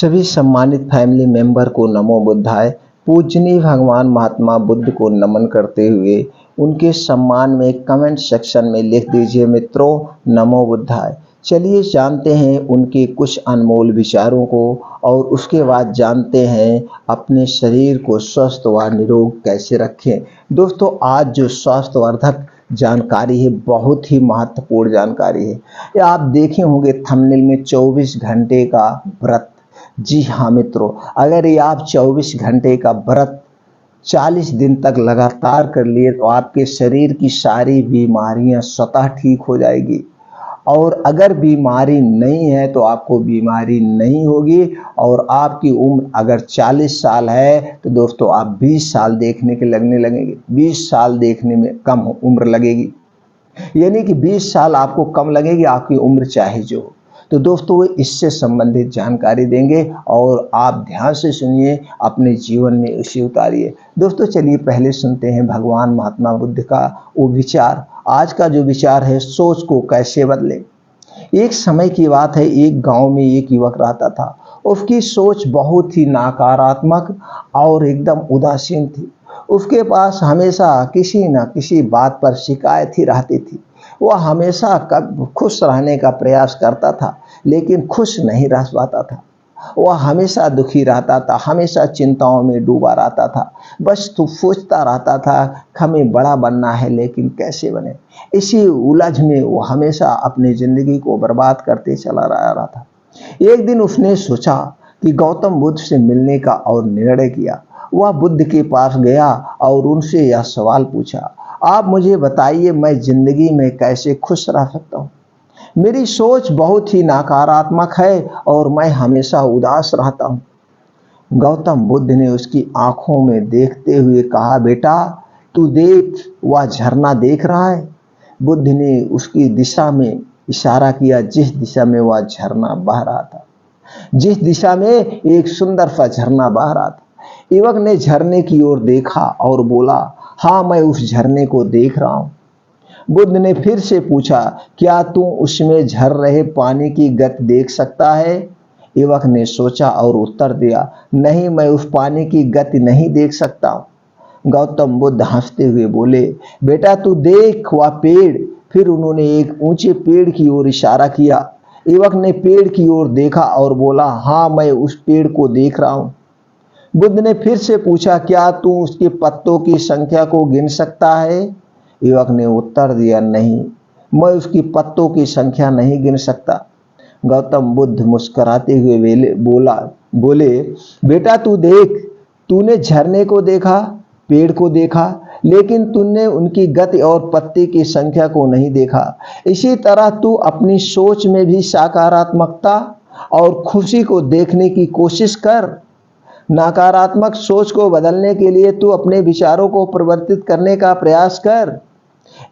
सभी सम्मानित family member को नमो बुद्धाय। पूजनीय भगवान महात्मा बुद्ध को नमन करते हुए उनके सम्मान में कमेंट सेक्शन में लिख दीजिए मित्रों नमो बुद्धाय। चलिए जानते हैं उनके कुछ अनमोल विचारों को और उसके बाद जानते हैं अपने शरीर को स्वस्थ व निरोग कैसे रखें। दोस्तों आज जो स्वास्थ्यवर्धक जानकारी है बहुत ही महत्वपूर्ण जानकारी है। ये आप देखे होंगे थंबनेल में 24 घंटे का व्रत। जी हाँ मित्रों, अगर ये आप 24 घंटे का व्रत 40 दिन तक लगातार कर लिए तो आपके शरीर की सारी बीमारियां स्वतः ठीक हो जाएगी। और अगर बीमारी नहीं है तो आपको बीमारी नहीं होगी। और आपकी उम्र अगर 40 साल है तो दोस्तों आप 20 साल देखने के लगने लगेंगे। 20 साल देखने में कम उम्र लगेगी, यानी कि 20 साल आपको कम लगेगी आपकी उम्र चाहे जो हो। तो दोस्तों वो इससे संबंधित जानकारी देंगे और आप ध्यान से सुनिए, अपने जीवन में उसे उतारिए। दोस्तों चलिए पहले सुनते हैं भगवान महात्मा बुद्ध का वो विचार। आज का जो विचार है, सोच को कैसे बदले। एक समय की बात है, एक गांव में एक युवक रहता था। उसकी सोच बहुत ही नकारात्मक और एकदम उदासीन थी। उसके पास हमेशा किसी न किसी बात पर शिकायत ही रहती थी। वह हमेशा खुश रहने का प्रयास करता था लेकिन खुश नहीं रह पाता था। वह हमेशा दुखी रहता था, हमेशा चिंताओं में डूबा रहता था। बस तो सोचता रहता था हमें बड़ा बनना है लेकिन कैसे बने। इसी उलझ में वो हमेशा अपनी जिंदगी को बर्बाद करते चला रहा था। एक दिन उसने सोचा कि गौतम बुद्ध से मिलने का और निर्णय किया। वह बुद्ध के पास गया और उनसे यह सवाल पूछा, आप मुझे बताइए मैं जिंदगी में कैसे खुश रह सकता हूँ। मेरी सोच बहुत ही नकारात्मक है और मैं हमेशा उदास रहता हूँ। गौतम बुद्ध ने उसकी आंखों में देखते हुए कहा, बेटा तू देख वह झरना देख रहा है। बुद्ध ने उसकी दिशा में इशारा किया, जिस दिशा में वह झरना बह रहा था, जिस दिशा में एक सुंदर सा झरना बह रहा था। युवक ने झरने की ओर देखा और बोला, हाँ मैं उस झरने को देख रहा हूँ। बुद्ध ने फिर से पूछा, क्या तू उसमें झर रहे पानी की गति देख सकता है। युवक ने सोचा और उत्तर दिया, नहीं मैं उस पानी की गति नहीं देख सकता। गौतम बुद्ध हंसते हुए बोले, बेटा तू देख वह पेड़। फिर उन्होंने एक ऊंचे पेड़ की ओर इशारा किया। युवक ने पेड़ की ओर देखा और बोला, हाँ मैं उस पेड़ को देख रहा हूँ। बुद्ध ने फिर से पूछा, क्या तू उसके पत्तों की संख्या को गिन सकता है। युवक ने उत्तर दिया, नहीं मैं उसकी पत्तों की संख्या नहीं गिन सकता। गौतम बुद्ध मुस्कुराते हुए बोले बेटा तू देख, तूने झरने को देखा, पेड़ को देखा, लेकिन तूने उनकी गति और पत्ते की संख्या को नहीं देखा। इसी तरह तू अपनी सोच में भी सकारात्मकता और खुशी को देखने की कोशिश कर। नकारात्मक सोच को बदलने के लिए तू अपने विचारों को परिवर्तित करने का प्रयास कर।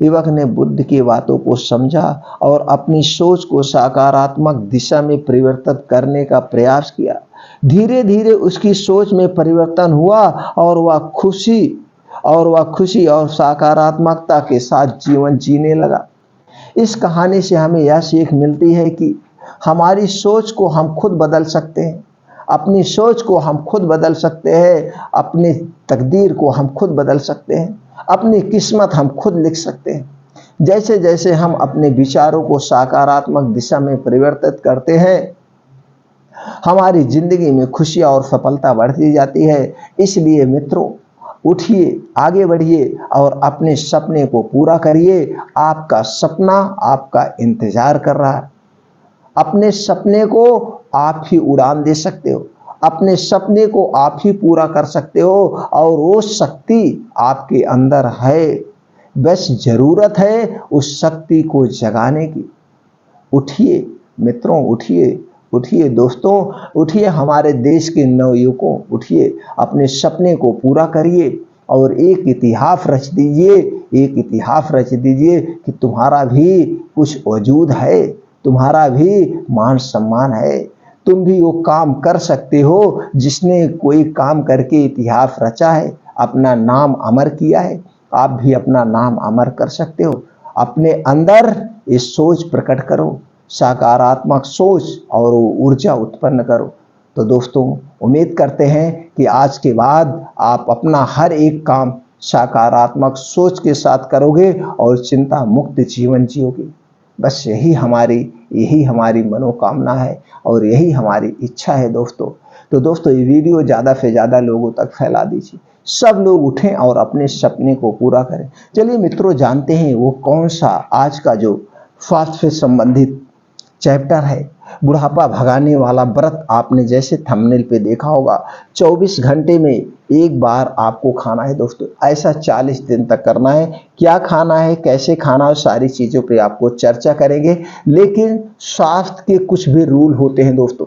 युवक ने बुद्ध की बातों को समझा और अपनी सोच को सकारात्मक दिशा में परिवर्तित करने का प्रयास किया। धीरे धीरे उसकी सोच में परिवर्तन हुआ और वह खुशी और सकारात्मकता के साथ जीवन जीने लगा। इस कहानी से हमें यह सीख मिलती है कि हमारी सोच को हम खुद बदल सकते हैं। अपनी सोच को हम खुद बदल सकते हैं, अपनी तकदीर को हम खुद बदल सकते हैं, अपनी किस्मत हम खुद लिख सकते हैं। जैसे जैसे हम अपने विचारों को सकारात्मक दिशा में परिवर्तित करते हैं, हमारी जिंदगी में खुशियां और सफलता बढ़ती जाती है। इसलिए मित्रों उठिए, आगे बढ़िए और अपने सपने को पूरा करिए। आपका सपना आपका इंतजार कर रहा है। अपने सपने को आप ही उड़ान दे सकते हो, अपने सपने को आप ही पूरा कर सकते हो और वो शक्ति आपके अंदर है। बस जरूरत है उस शक्ति को जगाने की। उठिए मित्रों, उठिए उठिए दोस्तों, उठिए हमारे देश के नवयुवकों, उठिए अपने सपने को पूरा करिए और एक इतिहास रच दीजिए कि तुम्हारा भी कुछ वजूद है, तुम्हारा भी मान सम्मान है। तुम भी वो काम कर सकते हो जिसने कोई काम करके इतिहास रचा है, अपना नाम अमर किया है। आप भी अपना नाम अमर कर सकते हो। अपने अंदर इस सोच प्रकट करो, सकारात्मक सोच और ऊर्जा उत्पन्न करो। तो दोस्तों उम्मीद करते हैं कि आज के बाद आप अपना हर एक काम सकारात्मक सोच के साथ करोगे और चिंता मुक्त जीवन जियोगे। बस यही हमारी मनोकामना है और यही हमारी इच्छा है दोस्तों। तो दोस्तों ये वीडियो ज़्यादा से ज़्यादा लोगों तक फैला दीजिए, सब लोग उठें और अपने सपने को पूरा करें। चलिए मित्रों, जानते हैं वो कौन सा आज का जो स्वास्थ्य से संबंधित चैप्टर है, बुढ़ापा भगाने वाला व्रत। आपने जैसे थंबनेल पे देखा होगा, 24 घंटे में एक बार आपको खाना है दोस्तों। ऐसा 40 दिन तक करना है। क्या खाना है, कैसे खाना है, सारी चीज़ों पे आपको चर्चा करेंगे। लेकिन स्वास्थ्य के कुछ भी रूल होते हैं दोस्तों।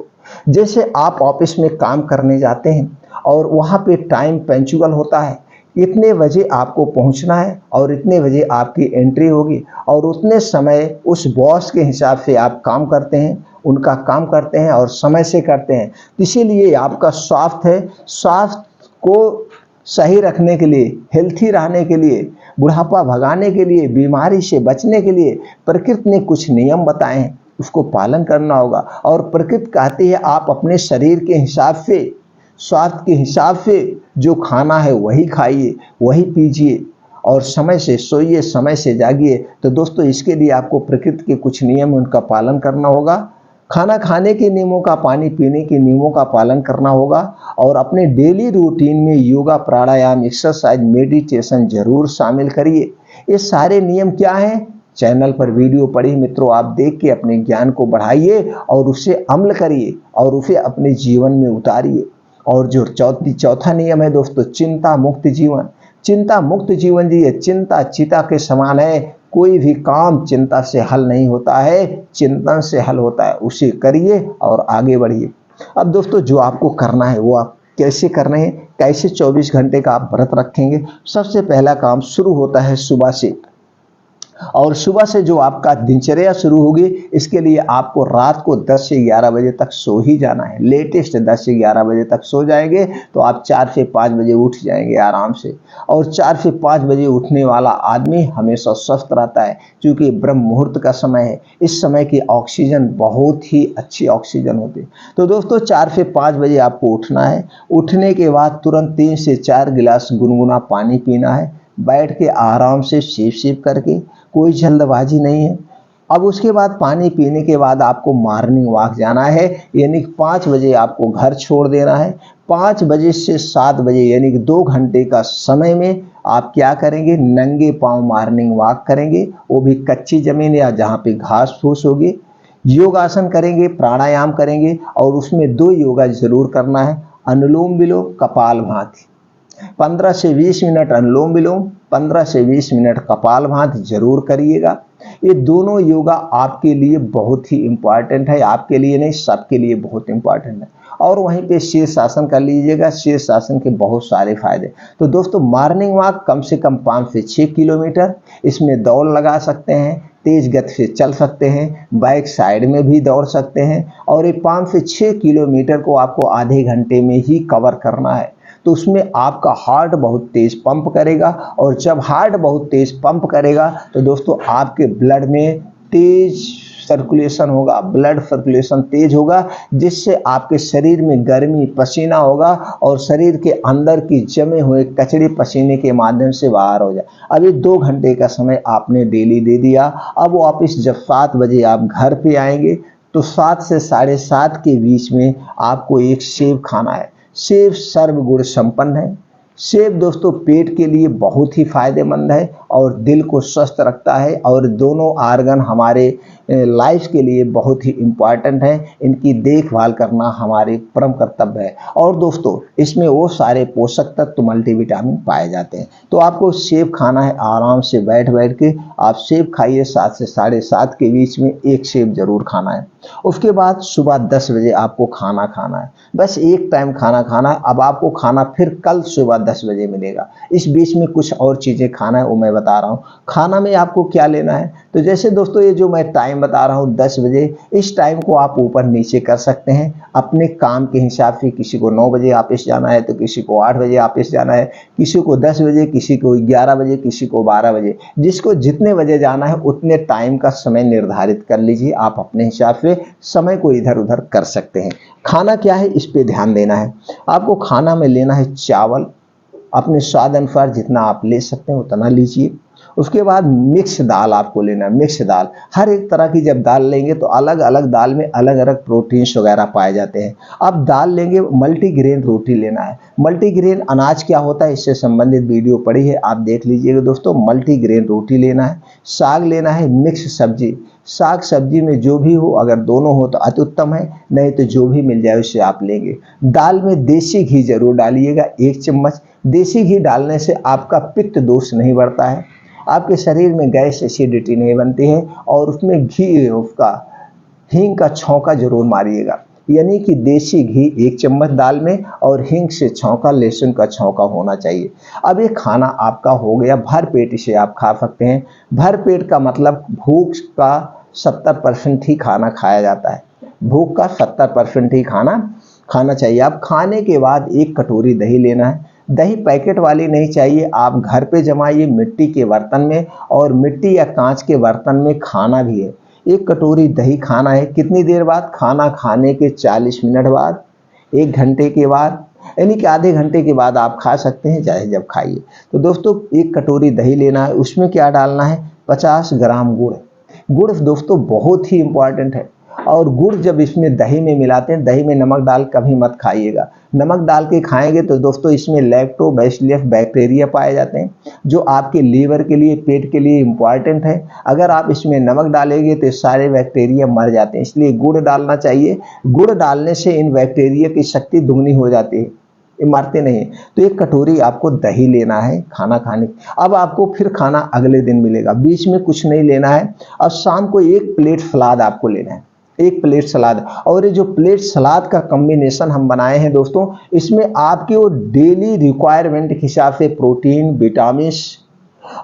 जैसे आप ऑफिस में काम करने जाते हैं और वहाँ पे टाइम पंक्चुअल होता है, इतने बजे आपको पहुंचना है और इतने बजे आपकी एंट्री होगी और उतने समय उस बॉस के हिसाब से आप काम करते हैं, उनका काम करते हैं और समय से करते हैं। इसीलिए आपका स्वास्थ्य को सही रखने के लिए, हेल्थी रहने के लिए, बुढ़ापा भगाने के लिए, बीमारी से बचने के लिए प्रकृति ने कुछ नियम बताए हैं, उसको पालन करना होगा। और प्रकृति कहती है आप अपने शरीर के हिसाब से, स्वास्थ्य के हिसाब से जो खाना है वही खाइए, वही पीजिए और समय से सोइए, समय से जागिए। तो दोस्तों इसके लिए आपको प्रकृति के कुछ नियम, उनका पालन करना होगा। खाना खाने के नियमों का, पानी पीने के नियमों का पालन करना होगा और अपने डेली रूटीन में योगा, प्राणायाम, एक्सरसाइज, मेडिटेशन जरूर शामिल करिए। ये सारे नियम क्या हैं, चैनल पर वीडियो पड़ी मित्रों, आप देख के अपने ज्ञान को बढ़ाइए और उसे अमल करिए और उसे अपने जीवन में उतारिए। और जो चौथा नियम है दोस्तों, चिंता मुक्त जीवन। चिंता मुक्त जीवन जी, चिंता चिता के समान है। कोई भी काम चिंता से हल नहीं होता है, चिंतन से हल होता है। उसे करिए और आगे बढ़िए। अब दोस्तों जो आपको करना है वो आप कैसे करना है, कैसे 24 घंटे का आप व्रत रखेंगे। सबसे पहला काम शुरू होता है सुबह से, और सुबह से जो आपका दिनचर्या शुरू होगी, इसके लिए आपको रात को 10 से 11 बजे तक सो ही जाना है। लेटेस्ट 10 से 11 बजे तक सो जाएंगे तो आप 4 से 5 बजे उठ जाएंगे आराम से। और 4 से 5 बजे उठने वाला आदमी हमेशा स्वस्थ रहता है, क्योंकि ब्रह्म मुहूर्त का समय है। इस समय की ऑक्सीजन बहुत ही अच्छी ऑक्सीजन होती है। तो दोस्तों 4 से 5 बजे आपको उठना है। उठने के बाद तुरंत 3 से 4 गिलास गुनगुना पानी पीना है, बैठ के आराम से सिप सिप करके, कोई जल्दबाजी नहीं है। अब उसके बाद पानी पीने के बाद आपको मॉर्निंग वॉक जाना है, यानी 5 बजे आपको घर छोड़ देना है। 5 बजे से 7 बजे यानी कि 2 घंटे का समय में आप क्या करेंगे, नंगे पांव मॉर्निंग वॉक करेंगे, वो भी कच्ची जमीन या जहाँ पे घास फूस होगी। योगासन करेंगे, प्राणायाम करेंगे और उसमें 2 योगा जरूर करना है, अनुलोम विलोम, कपालभाति। 15 से 20 मिनट अनुलोम विलोम, 15 से 20 मिनट कपालभाति जरूर करिएगा। ये दोनों योगा आपके लिए बहुत ही इम्पॉर्टेंट है, आपके लिए नहीं सबके लिए बहुत इम्पॉर्टेंट है। और वहीं पे शीर्षासन कर लीजिएगा, शीर्षासन के बहुत सारे फायदे। तो दोस्तों मॉर्निंग वॉक कम से कम 5 से 6 किलोमीटर, इसमें दौड़ लगा सकते हैं, तेज गति से चल सकते हैं, बाइक साइड में भी दौड़ सकते हैं। और ये 5 से 6 किलोमीटर को आपको आधे घंटे में ही कवर करना है। तो उसमें आपका हार्ट बहुत तेज पंप करेगा, और जब हार्ट बहुत तेज पंप करेगा तो दोस्तों आपके ब्लड में तेज सर्कुलेशन होगा, ब्लड सर्कुलेशन तेज होगा, जिससे आपके शरीर में गर्मी, पसीना होगा और शरीर के अंदर की जमे हुए कचरे पसीने के माध्यम से बाहर हो जाए। अभी 2 घंटे का समय आपने डेली दे दिया। अब वापस जब 7 बजे आप घर पे आएंगे तो 7 से 7:30 के बीच में आपको एक सेब खाना है। सेब सर्वगुण संपन्न है। सेब दोस्तों पेट के लिए बहुत ही फायदेमंद है और दिल को स्वस्थ रखता है, और दोनों आर्गन हमारे लाइफ के लिए बहुत ही इम्पॉर्टेंट है। इनकी देखभाल करना हमारे परम कर्तव्य है। और दोस्तों इसमें वो सारे पोषक तत्व, मल्टीविटामिन पाए जाते हैं। तो आपको सेब खाना है, आराम से बैठ बैठ के आप सेब खाइए। 7 से 7:30 के बीच में एक सेब जरूर खाना है। उसके बाद सुबह 10 बजे आपको खाना खाना है, बस एक टाइम खाना खाना है। अब आपको खाना फिर कल सुबह 10 बजे मिलेगा। इस बीच में कुछ और चीज़ें खाना है वो मैं बता रहा हूँ। खाना में आपको क्या लेना है, तो जैसे दोस्तों ये जो मैं टाइम बता रहा हूँ 10 बजे, इस टाइम को आप ऊपर नीचे कर सकते हैं अपने काम के हिसाब से। किसी को 9 बजे ऑफिस जाना है तो किसी को 8 बजे ऑफिस जाना है, किसी को 10 बजे, किसी को 11 बजे, किसी को 12 बजे। जिसको जितने बजे जाना है उतने टाइम का समय निर्धारित कर लीजिए। आप अपने हिसाब से समय को इधर उधर कर सकते हैं। खाना क्या है इस पे ध्यान देना है। आपको खाना में लेना है चावल, अपने स्वाद अनुसार जितना आप ले सकते हैं उतना लीजिए। उसके बाद मिक्स दाल आपको लेना है। मिक्स दाल, हर एक तरह की जब दाल लेंगे तो अलग अलग दाल में अलग अलग प्रोटीन्स वगैरह पाए जाते हैं। अब दाल लेंगे, मल्टीग्रेन रोटी लेना है। मल्टीग्रेन अनाज क्या होता है इससे संबंधित वीडियो पड़ी है, आप देख लीजिएगा दोस्तों। मल्टीग्रेन रोटी लेना है। साग लेना है, मिक्स सब्जी। साग सब्जी में जो भी हो, अगर दोनों हो तो अति उत्तम है, नहीं तो जो भी मिल जाए उससे आप लेंगे। दाल में देसी घी जरूर डालिएगा, 1 चम्मच। देसी घी डालने से आपका पित्त दोष नहीं बढ़ता है, आपके शरीर में गैस एसिडिटी नहीं बनती है। और उसमें घी, उसका हींग का छौंका जरूर मारिएगा, यानी कि देसी घी 1 चम्मच दाल में और हींग से छौंका, लहसुन का छौंका होना चाहिए। अब ये खाना आपका हो गया भर पेट, इसे आप खा सकते हैं। भर पेट का मतलब भूख का 70% ही खाना खाया जाता है। भूख का 70% ही खाना खाना चाहिए। अब खाने के बाद 1 कटोरी दही लेना है। दही पैकेट वाली नहीं चाहिए, आप घर पे जमाइए मिट्टी के बर्तन में, और मिट्टी या कांच के बर्तन में खाना भी है। 1 कटोरी दही खाना है। कितनी देर बाद, खाना खाने के 40 मिनट बाद, 1 घंटे के बाद, यानी कि आधे घंटे के बाद आप खा सकते हैं, चाहे जब खाइए। तो दोस्तों 1 कटोरी दही लेना है। उसमें क्या डालना है, 50 ग्राम गुड़। गुड़ दोस्तों बहुत ही इंपॉर्टेंट है। और गुड़ जब इसमें दही में मिलाते हैं, दही में नमक डाल कभी मत खाइएगा। नमक डाल के खाएंगे तो दोस्तों इसमें लैक्टोबैसिलस बैक्टीरिया पाए जाते हैं, जो आपके लीवर के लिए, पेट के लिए इम्पॉर्टेंट है। अगर आप इसमें नमक डालेंगे तो सारे बैक्टीरिया मर जाते हैं, इसलिए गुड़ डालना चाहिए। गुड़ डालने से इन बैक्टीरिया की शक्ति दुगनी हो जाती है, ये मरते नहीं। तो 1 कटोरी आपको दही लेना है खाना खाने। अब आपको फिर खाना अगले दिन मिलेगा, बीच में कुछ नहीं लेना है। और शाम को 1 प्लेट सलाद आपको लेना है, 1 प्लेट सलाद। और ये जो प्लेट सलाद का कॉम्बिनेशन हम बनाए हैं दोस्तों, इसमें आपके वो डेली रिक्वायरमेंट के हिसाब से प्रोटीन, विटामिन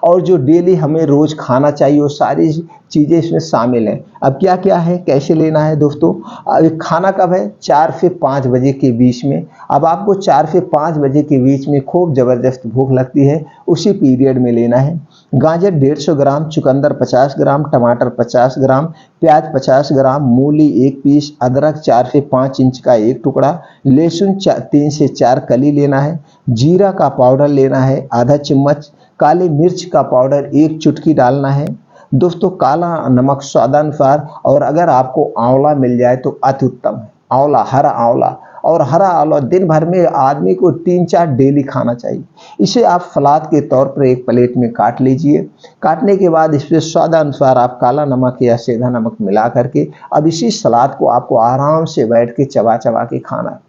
और जो डेली हमें रोज खाना चाहिए वो सारी चीज़ें इसमें शामिल हैं। अब क्या क्या है, कैसे लेना है दोस्तों। अब खाना कब है, 4 से 5 बजे के बीच में। अब आपको 4 से 5 बजे के बीच में खूब ज़बरदस्त भूख लगती है, उसी पीरियड में लेना है। गाजर 150 ग्राम, चुकंदर 50 ग्राम, टमाटर 50 ग्राम, प्याज 50 ग्राम, मूली 1 पीस, अदरक 4 से 5 इंच का 1 टुकड़ा, लहसुन 3 से 4 कली लेना है। जीरा का पाउडर लेना है आधा चम्मच, काली मिर्च का पाउडर 1 चुटकी डालना है दोस्तों, काला नमक स्वादानुसार। और अगर आपको आंवला मिल जाए तो अति उत्तम है, आंवला, हरा आंवला। और हरा आंवला दिन भर में आदमी को 3-4 डेली खाना चाहिए। इसे आप सलाद के तौर पर 1 प्लेट में काट लीजिए। काटने के बाद इसमें स्वादानुसार आप काला नमक या सेंधा नमक मिला करके अब इसी सलाद को आपको आराम से बैठ के चबा चबा के खाना है।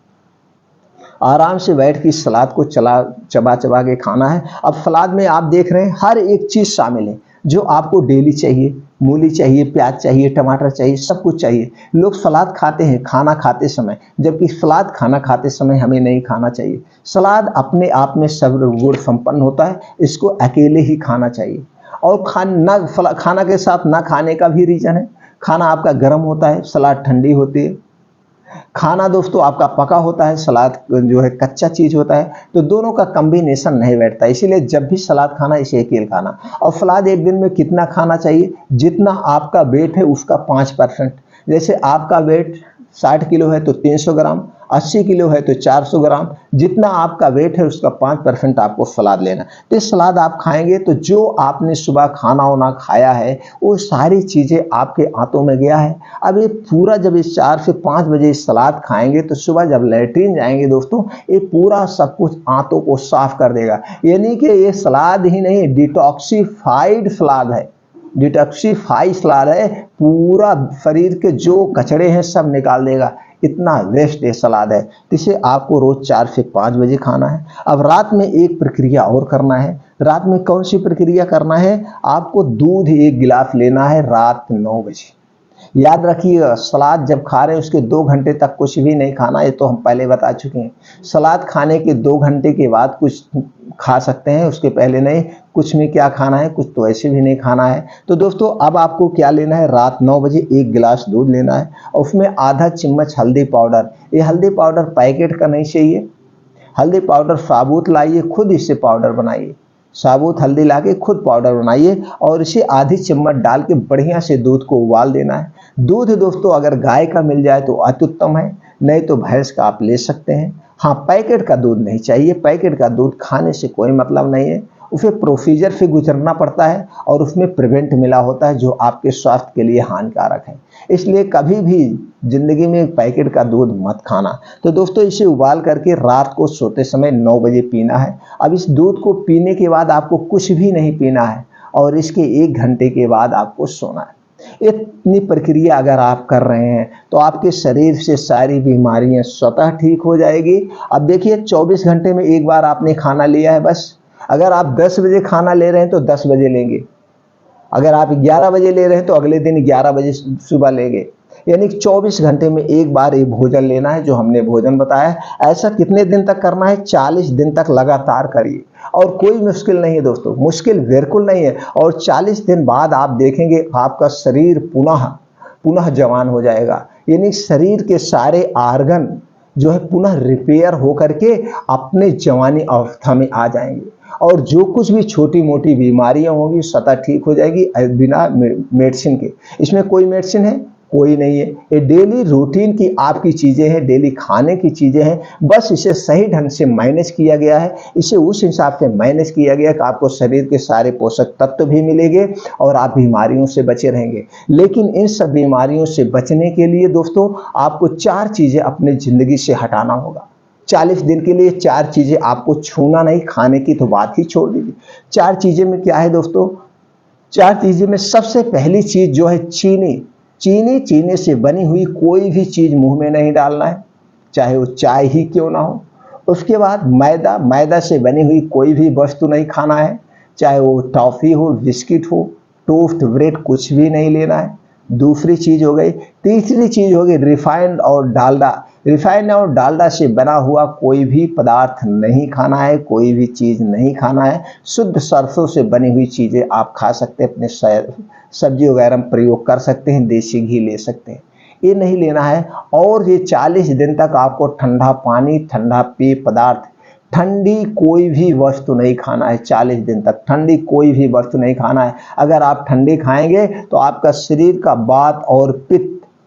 आराम से बैठ के सलाद को चबा चबा के खाना है। अब सलाद में आप देख रहे हैं हर एक चीज़ शामिल है जो आपको डेली चाहिए। मूली चाहिए, प्याज चाहिए, टमाटर चाहिए, सब कुछ चाहिए। लोग सलाद खाते हैं खाना खाते समय, जबकि सलाद खाना खाते समय हमें नहीं खाना चाहिए। सलाद अपने आप में सब गुण संपन्न होता है, इसको अकेले ही खाना चाहिए। और खाना के साथ ना खाने का भी रीज़न है। खाना आपका गर्म होता है, सलाद ठंडी होती है। खाना दोस्तों आपका पका होता है, सलाद जो है कच्चा चीज़ होता है। तो दोनों का कॉम्बिनेशन नहीं बैठता, इसीलिए जब भी सलाद खाना इसे अकेले खाना। और सलाद एक दिन में कितना खाना चाहिए, जितना आपका वेट है उसका 5%। जैसे आपका वेट 60 किलो है तो 300 ग्राम, 80 किलो है तो 400 ग्राम, जितना आपका वेट है उसका 5% आपको सलाद लेना। तो ये सलाद आप खाएंगे तो जो आपने सुबह खाना वाना खाया है वो सारी चीज़ें आपके आंतों में गया है। अब ये पूरा जब इस 4 से 5 बजे सलाद खाएंगे तो सुबह जब लैट्रिन जाएंगे दोस्तों, ये पूरा सब कुछ आंतों को साफ कर देगा। यानी कि ये सलाद ही नहीं, डिटॉक्सिफाइड सलाद है, डिटॉक्सिफाई सलाद है। पूरा शरीर के जो कचड़े हैं सब निकाल देगा, इतना वेस्ट ये सलाद है। तो इसे आपको रोज 4 से 5 बजे खाना है। अब रात में एक प्रक्रिया और करना है। रात में कौन सी प्रक्रिया करना है, आपको दूध 1 गिलास लेना है रात 9 बजे। याद रखिए, सलाद जब खा रहे हैं उसके 2 घंटे तक कुछ भी नहीं खाना, ये तो हम पहले बता चुके हैं। सलाद खाने के 2 घंटे के बाद कुछ खा सकते हैं, उसके पहले नहीं। कुछ में क्या खाना है, कुछ तो ऐसे भी नहीं खाना है। तो दोस्तों अब आपको क्या लेना है, रात 9 बजे 1 गिलास दूध लेना है और उसमें आधा चम्मच हल्दी पाउडर। ये हल्दी पाउडर पैकेट का नहीं चाहिए, हल्दी पाउडर साबुत लाइए, खुद इससे पाउडर बनाइए। साबुत हल्दी लाके खुद पाउडर बनाइए और इसे आधी चम्मच डाल के बढ़िया से दूध को उबाल देना है। दूध दोस्तों अगर गाय का मिल जाए तो अति उत्तम है, नहीं तो भैंस का आप ले सकते हैं। हाँ, पैकेट का दूध नहीं चाहिए, पैकेट का दूध खाने से कोई मतलब नहीं है। उसे प्रोसीजर से गुजरना पड़ता है और उसमें प्रिवेंट मिला होता है जो आपके स्वास्थ्य के लिए हानिकारक है। इसलिए कभी भी जिंदगी में पैकेट का दूध मत खाना। तो दोस्तों इसे उबाल करके रात को सोते समय 9 बजे पीना है। अब इस दूध को पीने के बाद आपको कुछ भी नहीं पीना है और इसके 1 घंटे के बाद आपको सोना है। इतनी प्रक्रिया अगर आप कर रहे हैं तो आपके शरीर से सारी बीमारियां स्वतः ठीक हो जाएगी। अब देखिए 24 घंटे में एक बार आपने खाना लिया है बस। अगर आप 10 बजे खाना ले रहे हैं तो 10 बजे लेंगे, अगर आप 11 बजे ले रहे हैं तो अगले दिन 11 बजे सुबह लेंगे। यानी 24 घंटे में एक बार ये भोजन लेना है जो हमने भोजन बताया। ऐसा कितने दिन तक करना है, 40 दिन तक लगातार करिए और कोई मुश्किल नहीं है दोस्तों, मुश्किल बिल्कुल नहीं है। और 40 दिन बाद आप देखेंगे आपका शरीर पुनः जवान हो जाएगा। यानी शरीर के सारे आर्गन जो है पुनः रिपेयर होकर के अपने जवानी अवस्था में आ जाएंगे और जो कुछ भी छोटी मोटी बीमारियां होंगी स्वतः ठीक हो जाएगी बिना मेडिसिन के। इसमें कोई मेडिसिन है, कोई नहीं है। ये डेली रूटीन की आपकी चीजें हैं, डेली खाने की चीजें हैं। बस इसे सही ढंग से मैनेज किया गया है, इसे उस हिसाब से मैनेज किया गया कि आपको शरीर के सारे पोषक तत्व भी मिलेंगे और आप बीमारियों से बचे रहेंगे। लेकिन इन सब बीमारियों से बचने के लिए दोस्तों आपको 4 चीजें अपनी जिंदगी से हटाना होगा। 40 दिन के लिए 4 चीजें आपको छूना नहीं, खाने की तो बात ही छोड़ दीजिए। 4 चीजें में क्या है दोस्तों, 4 चीजें में सबसे पहली चीज जो है चीनी से बनी हुई कोई भी चीज मुंह में नहीं डालना है, चाहे वो चाय ही क्यों ना हो। उसके बाद मैदा से बनी हुई कोई भी वस्तु नहीं खाना है, चाहे वो टॉफी हो, बिस्किट हो, टोस्ट, ब्रेड, कुछ भी नहीं लेना है। दूसरी चीज हो गई। तीसरी चीज हो गई रिफाइंड और डालडा से बना हुआ कोई भी पदार्थ नहीं खाना है, कोई भी चीज नहीं खाना है। शुद्ध सरसों से बनी हुई चीजें आप खा सकते हैं, अपने सब्जी वगैरह में प्रयोग कर सकते हैं, देसी घी ले सकते हैं, ये नहीं लेना है। और ये 40 दिन तक आपको ठंडा पानी, ठंडा पेय पदार्थ, ठंडी कोई भी वस्तु नहीं खाना है। 40 दिन तक ठंडी कोई भी वस्तु नहीं खाना है। अगर आप ठंडी खाएंगे तो आपका शरीर का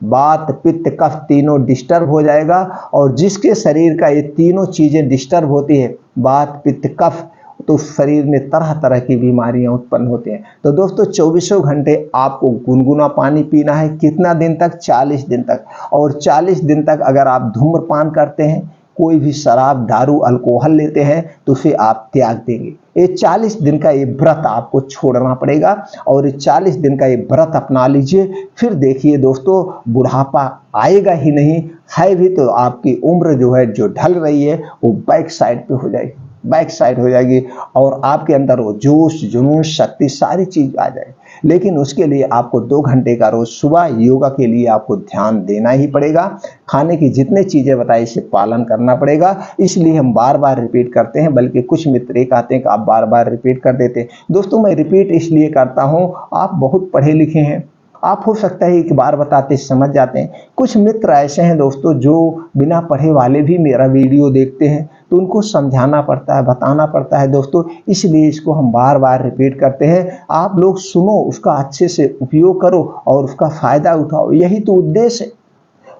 वात पित्त कफ तीनों डिस्टर्ब हो जाएगा और जिसके शरीर का ये तीनों चीजें डिस्टर्ब होती है, वात पित्त कफ, तो शरीर में तरह तरह की बीमारियां उत्पन्न होती हैं। तो दोस्तों 24 घंटे आपको गुनगुना पानी पीना है। कितना दिन तक, 40 दिन तक। और 40 दिन तक अगर आप धूम्रपान करते हैं, कोई भी शराब, दारू, अल्कोहल लेते हैं तो उसे आप त्याग देंगे। ये 40 दिन का ये व्रत आपको छोड़ना पड़ेगा और ये 40 दिन का ये व्रत अपना लीजिए। फिर देखिए दोस्तों बुढ़ापा आएगा ही नहीं, है भी तो आपकी उम्र जो है जो ढल रही है वो बैक साइड हो जाएगी और आपके अंदर वो जोश, जुनून, शक्ति सारी चीज आ जाए। लेकिन उसके लिए आपको 2 घंटे का रोज सुबह योगा के लिए आपको ध्यान देना ही पड़ेगा। खाने की जितने चीजें बताई इसे पालन करना पड़ेगा। इसलिए हम बार बार रिपीट करते हैं, बल्कि कुछ मित्र ये कहते हैं कि आप बार बार रिपीट कर देते हैं। दोस्तों मैं रिपीट इसलिए करता हूँ, आप बहुत पढ़े लिखे हैं, आप हो सकता है एक बार बताते समझ जाते हैं। कुछ मित्र ऐसे हैं दोस्तों जो बिना पढ़े वाले भी मेरा वीडियो देखते हैं, तो उनको समझाना पड़ता है, बताना पड़ता है दोस्तों, इसलिए इसको हम बार बार रिपीट करते हैं। आप लोग सुनो, उसका अच्छे से उपयोग करो और उसका फायदा उठाओ, यही तो उद्देश्य है।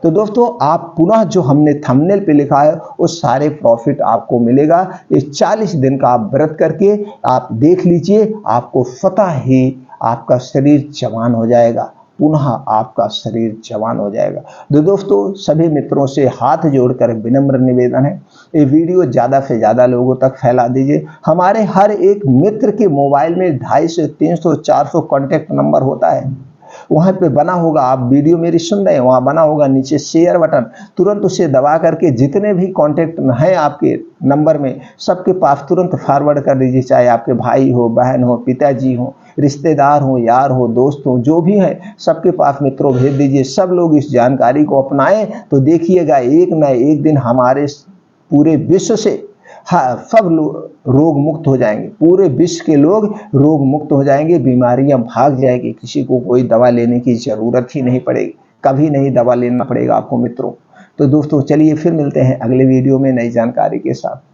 तो दोस्तों आप पुनः जो हमने थंबनेल पे लिखा है वो सारे प्रॉफिट आपको मिलेगा। इस 40 दिन का आप व्रत करके आप देख लीजिए, आपको स्वतः ही आपका शरीर जवान हो जाएगा, पुनः आपका शरीर जवान हो जाएगा। तो दोस्तों सभी मित्रों से हाथ जोड़कर विनम्र निवेदन है, ये वीडियो ज़्यादा से ज़्यादा लोगों तक फैला दीजिए। हमारे हर एक मित्र के मोबाइल में 250, 300, 400 कॉन्टैक्ट नंबर होता है, वहां पे बना होगा, आप वीडियो मेरी सुन रहे हैं, वहां बना होगा नीचे शेयर बटन, तुरंत उसे दबा करके जितने भी कॉन्टैक्ट हैं आपके नंबर में सबके पास तुरंत फॉरवर्ड कर दीजिए। चाहे आपके भाई हो, बहन हो, पिताजी हो, रिश्तेदार हो, यार हो, दोस्त हो, जो भी है सबके पास मित्रों भेज दीजिए। सब लोग इस जानकारी को अपनाएं तो देखिएगा एक न एक दिन हमारे पूरे विश्व से हाँ सब रोग मुक्त हो जाएंगे। पूरे विश्व के लोग रोग मुक्त हो जाएंगे, बीमारियां भाग जाएगी, किसी को कोई दवा लेने की जरूरत ही नहीं पड़ेगी, कभी नहीं दवा लेना पड़ेगा आपको मित्रों। तो दोस्तों चलिए फिर मिलते हैं अगले वीडियो में नई जानकारी के साथ।